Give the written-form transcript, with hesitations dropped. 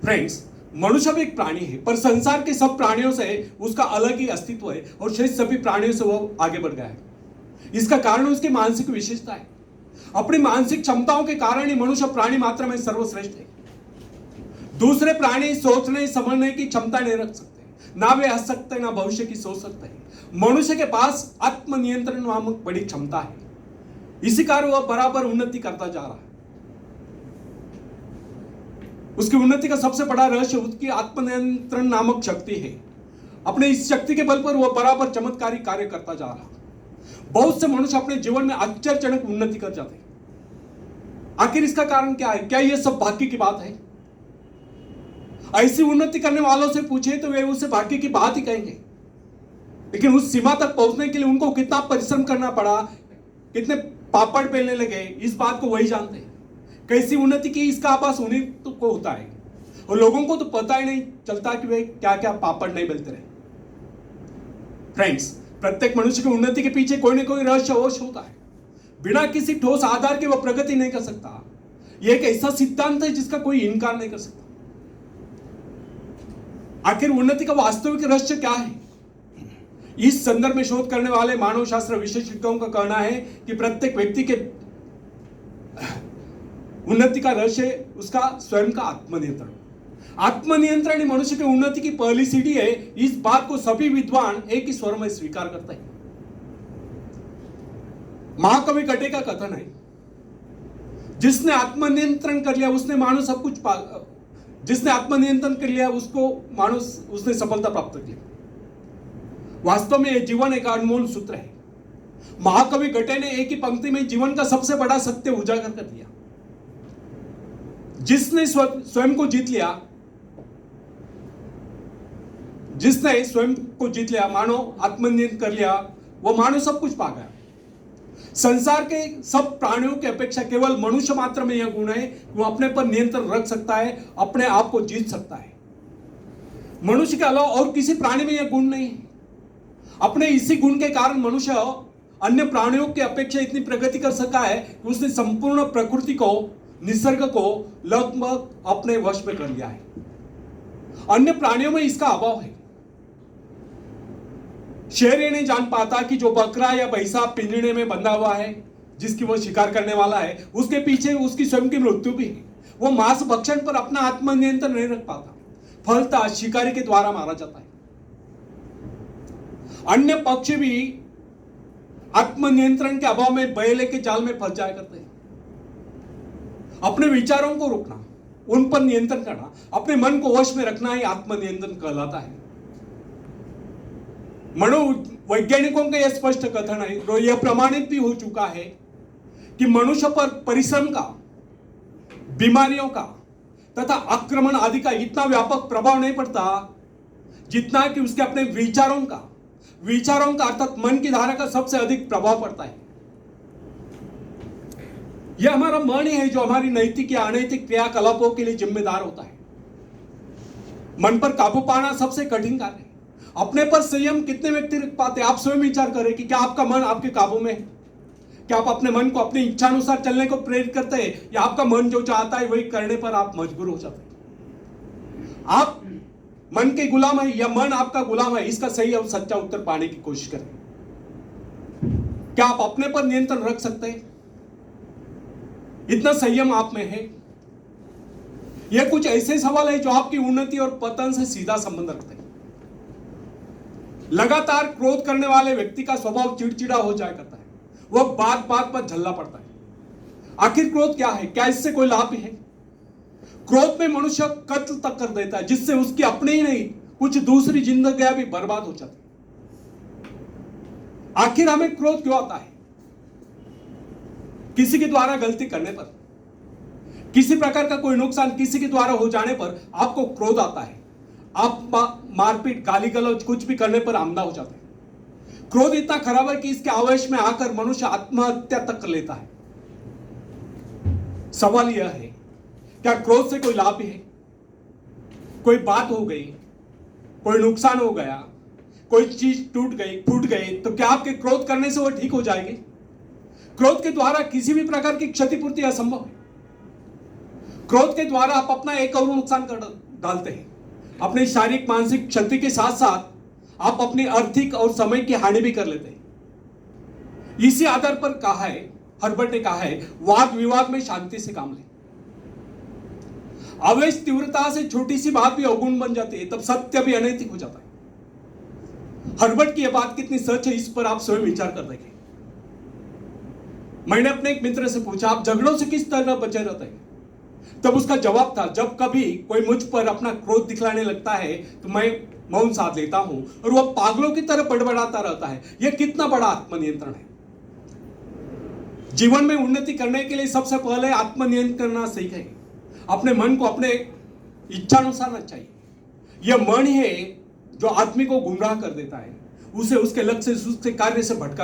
Friends, मनुष्य भी एक प्राणी है, पर संसार के सब प्राणियों से उसका अलग ही अस्तित्व है और शेष सभी प्राणियों से वो आगे बढ़ गया है। इसका कारण उसकी मानसिक विशेषता है। अपनी मानसिक क्षमताओं के कारण ही मनुष्य प्राणी मात्र में सर्वश्रेष्ठ है। दूसरे प्राणी सोचने समझने की क्षमता नहीं रख सकते, ना वे हंस सकते, ना भविष्य की सोच सकते हैं। मनुष्य के पास आत्मनियंत्रण नामक बड़ी क्षमता है। इसी कारण वह बराबर उन्नति करता जा रहा है। उसकी उन्नति का सबसे बड़ा रहस्य उसकी आत्मनियंत्रण नामक शक्ति है। अपने इस शक्ति के बल पर वह बराबर चमत्कारी कार्य करता जा रहा है। बहुत से मनुष्य अपने जीवन में आश्चर्यजनक उन्नति कर जाते हैं। आखिर इसका कारण क्या है? क्या यह सब भाग्य की बात है? ऐसी उन्नति करने वालों से पूछे तो वे उसे भाग्य की बात ही कहेंगे, लेकिन उस सीमा तक पहुंचने के लिए उनको कितना परिश्रम करना पड़ा, कितने पापड़ बेलने लगे, इस बात को वही जानते हैं। कैसी उन्नति की इसका आभास उन्हीं को होता है, और लोगों को तो पता ही नहीं चलता कि वे क्या क्या पापड़ नहीं बेलते रहे। फ्रेंड्स, प्रत्येक मनुष्य की उन्नति के पीछे कोई ना कोई रहस्य अवश्य होता है। बिना किसी ठोस आधार के वह प्रगति नहीं कर सकता। यह एक ऐसा सिद्धांत है जिसका कोई इनकार नहीं कर सकता। आखिर उन्नति का वास्तविक रहस्य क्या है? इस संदर्भ में शोध करने वाले मानव शास्त्र विशेषज्ञों का कहना है कि प्रत्येक व्यक्ति के उन्नति का रहस्य उसका स्वयं का आत्मनियंत्रण। आत्मनियंत्रण ही मनुष्य की उन्नति की पहली सीढ़ी है। इस बात को सभी विद्वान एक ही स्वर में स्वीकार करते हैं। महाकवि गटे का कथन है, जिसने आत्मनियंत्रण कर लिया उसने मानो सब कुछ जिसने आत्मनियंत्रण कर लिया उसको मानो उसने सफलता प्राप्त की। वास्तव में यह जीवन एक अनमोल सूत्र है। महाकवि गटे ने एक ही पंक्ति में जीवन का सबसे बड़ा सत्य उजागर कर दिया। जिसने स्वयं को जीत लिया, जिसने स्वयं को जीत लिया, मानो आत्मनियंत्रण कर लिया, वो मानो सब कुछ पा गया। संसार के सब प्राणियों की अपेक्षा केवल मनुष्य मात्र में यह गुण है कि वो अपने पर नियंत्रण रख सकता है, अपने आप को जीत सकता है। मनुष्य के अलावा और किसी प्राणी में यह गुण नहीं है। अपने इसी गुण के कारण मनुष्य अन्य प्राणियों की अपेक्षा इतनी प्रगति कर सका है कि उसने संपूर्ण प्रकृति को, निसर्ग को लगभग अपने वश में कर लिया है। अन्य प्राणियों में इसका अभाव है। शेर ये नहीं जान पाता कि जो बकरा या भैंसा पिंजरे में बंधा हुआ है, जिसकी वो शिकार करने वाला है, उसके पीछे उसकी स्वयं की मृत्यु भी है। वो मांस भक्षण पर अपना आत्मनियंत्रण नहीं रख पाता, फलतः शिकारी के द्वारा मारा जाता है। अन्य पक्षी भी आत्मनियंत्रण के अभाव में बैले के जाल में फंस जाया करते हैं। अपने विचारों को रोकना, उन पर नियंत्रण करना, अपने मन को वश में रखना ही आत्मनियंत्रण कहलाता है। मनोवैज्ञानिकों का यह स्पष्ट कथन है और यह प्रमाणित भी हो चुका है कि मनुष्य पर परिश्रम का, बीमारियों का तथा आक्रमण आदि का इतना व्यापक प्रभाव नहीं पड़ता जितना कि उसके अपने विचारों का अर्थात मन की धारा का सबसे अधिक प्रभाव पड़ता है। यह हमारा मन ही है जो हमारी नैतिक या अनैतिक क्रियाकलापों के लिए जिम्मेदार होता है। मन पर काबू पाना सबसे कठिन कार्य है। अपने पर संयम कितने व्यक्ति रख पाते? आप स्वयं विचार करें कि क्या आपका मन आपके काबू में है? क्या आप अपने मन को अपनी इच्छा अनुसार चलने को प्रेरित करते हैं, या आपका मन जो चाहता है वही करने पर आप मजबूर हो जाते हैं? आप मन के गुलाम है या मन आपका गुलाम है? इसका सही और सच्चा उत्तर पाने की कोशिश करें। क्या आप अपने पर नियंत्रण रख सकते हैं? इतना संयम आप में है? यह कुछ ऐसे सवाल है जो आपकी उन्नति और पतन से सीधा संबंध रखते हैं। लगातार क्रोध करने वाले व्यक्ति का स्वभाव चिड़चिड़ा हो जाया करता है। वह बात बात पर झल्ला पड़ता है। आखिर क्रोध क्या है? क्या इससे कोई लाभ है? क्रोध में मनुष्य कत्ल तक कर देता है, जिससे उसकी अपनी ही नहीं कुछ दूसरी जिंदगियां भी बर्बाद हो जाती है। आखिर हमें क्रोध क्यों आता है? किसी के द्वारा गलती करने पर, किसी प्रकार का कोई नुकसान किसी के द्वारा हो जाने पर आपको क्रोध आता है। आप मारपीट, गाली गलौज कुछ भी करने पर आमदा हो जाते हैं। क्रोध इतना खराब है कि इसके आवेश में आकर मनुष्य आत्महत्या तक कर लेता है। सवाल यह है, क्या क्रोध से कोई लाभ है? कोई बात हो गई, कोई नुकसान हो गया, कोई चीज टूट गई, फूट गई, तो क्या आपके क्रोध करने से वो ठीक हो जाएगी? क्रोध के द्वारा किसी भी प्रकार की क्षतिपूर्ति असंभव है। क्रोध के द्वारा आप अपना एक और नुकसान कर डालते हैं। अपने शारीरिक मानसिक क्षति के साथ साथ आप अपनी आर्थिक और समय की हानि भी कर लेते हैं। इसी आधार पर कहा है, हर्बर्ट ने कहा है, वाद विवाद में शांति से काम लें। आवेश तीव्रता से छोटी सी बात भी अवगुण बन जाती है, तब सत्य भी अनैतिक हो जाता है। हर्बर्ट की यह बात कितनी सच है, इस पर आप स्वयं विचार कर देखें। मैंने अपने एक मित्र से पूछा, आप झगड़ों से किस तरह बचे रहते हैं? तब उसका जवाब था, जब कभी कोई मुझ पर अपना क्रोध दिखलाने लगता है तो मैं मौन साध लेता हूं और वह पागलों की तरह बड़बड़ाता रहता है। यह कितना बड़ा आत्मनियंत्रण है। जीवन में उन्नति करने के लिए सबसे पहले आत्मनियंत्रण करना सीखें। अपने मन को अपने इच्छानुसार न चाहिए। यह मन है जो आदमी को गुमराह कर देता है, उसे उसके लक्ष्य से, उसके कार्य से भटका